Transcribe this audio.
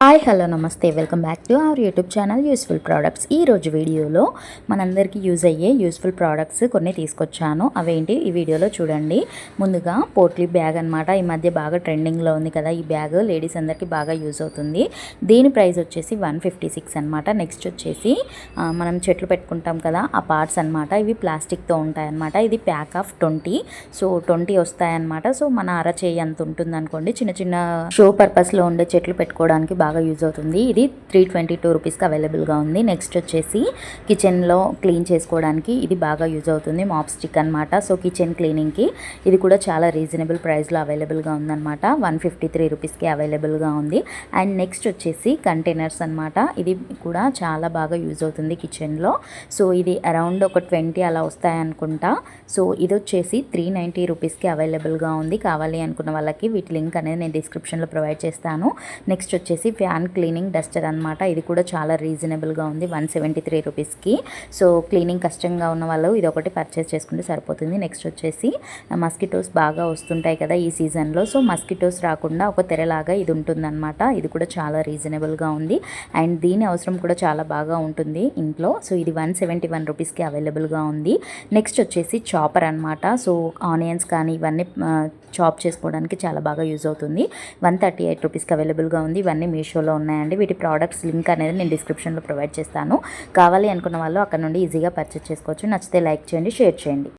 Hi hello నమస్తే welcome back to our YouTube channel useful products. ఈరోజు వీడియోలో మనందరికీ యూజ్ అయ్యే యూస్ఫుల్ ప్రోడక్ట్స్ కొన్ని తీసుకొచ్చాను. అవేంటి ఈ వీడియోలో చూడండి. ముందుగా పోట్లీ బ్యాగ్ అనమాట. ఈ మధ్య బాగా ట్రెండింగ్లో ఉంది కదా ఈ బ్యాగ్, లేడీస్ అందరికీ బాగా యూజ్ అవుతుంది. దీని ప్రైస్ వచ్చేసి 156 అనమాట. నెక్స్ట్ వచ్చేసి మనం చెట్లు పెట్టుకుంటాం కదా ఆ పార్ట్స్ అనమాట. ఇవి ప్లాస్టిక్తో ఉంటాయన్నమాట. ఇది ప్యాక్ ఆఫ్ 20, సో 20 వస్తాయన్నమాట. సో మన అరచేయి అంత ఉంటుంది అనుకోండి. చిన్న చిన్న షో పర్పస్లో ఉండే చెట్లు పెట్టుకోవడానికి బాగా యూజ్ అవుతుంది. ఇది 322 రూపీస్కి అవైలబుల్గా ఉంది. నెక్స్ట్ వచ్చేసి కిచెన్లో క్లీన్ చేసుకోవడానికి ఇది బాగా యూజ్ అవుతుంది. మాప్ స్టిక్ అనమాట. సో కిచెన్ క్లీనింగ్కి ఇది కూడా చాలా రీజనబుల్ ప్రైస్లో అవైలబుల్గా ఉందన్నమాట. 153 రూపీస్కి అవైలబుల్గా ఉంది. అండ్ నెక్స్ట్ వచ్చేసి కంటైనర్స్ అనమాట. ఇది కూడా చాలా బాగా యూజ్ అవుతుంది కిచెన్లో. సో ఇది అరౌండ్ ఒక 20 అలా వస్తాయనుకుంటా. సో ఇది వచ్చేసి 390 రూపీస్కి అవైలబుల్గా ఉంది. కావాలి అనుకున్న వాళ్ళకి వీటి లింక్ అనేది నేను డిస్క్రిప్షన్లో ప్రొవైడ్ చేస్తాను. నెక్స్ట్ వచ్చేసి ఫ్యాన్ క్లీనింగ్ డస్టర్ అనమాట. ఇది కూడా చాలా రీజనబుల్గా ఉంది. 173 రూపీస్కి. సో క్లీనింగ్ కష్టంగా ఉన్న వాళ్ళు ఇది ఒకటి పర్చేస్ చేసుకుంటే సరిపోతుంది. నెక్స్ట్ వచ్చేసి మస్కిటోస్ బాగా వస్తుంటాయి కదా ఈ సీజన్లో. సో మస్కిటోస్ రాకుండా ఒక తెరలాగా ఇది ఉంటుందన్నమాట. ఇది కూడా చాలా రీజనబుల్గా ఉంది. అండ్ దీని అవసరం కూడా చాలా బాగా ఉంటుంది ఇంట్లో. సో ఇది 171 రూపీస్కి అవైలబుల్గా ఉంది. నెక్స్ట్ వచ్చేసి చాపర్ అనమాట. సో ఆనియన్స్ కానీ ఇవన్నీ చాప్ చేసుకోవడానికి చాలా బాగా యూజ్ అవుతుంది. 138 రూపీస్కి అవైలబుల్గా ఉంది. ఇవన్నీ మీషోలో ఉన్నాయండి. వీటి ప్రోడక్ట్స్ లింక్ అనేది నేను డిస్క్రిప్షన్లో ప్రొవైడ్ చేస్తాను. కావాలి అనుకున్న వాళ్ళు అక్కడ నుండి ఈజీగా పర్చేస్ చేసుకోవచ్చు. నచ్చితే లైక్ చేయండి, షేర్ చేయండి.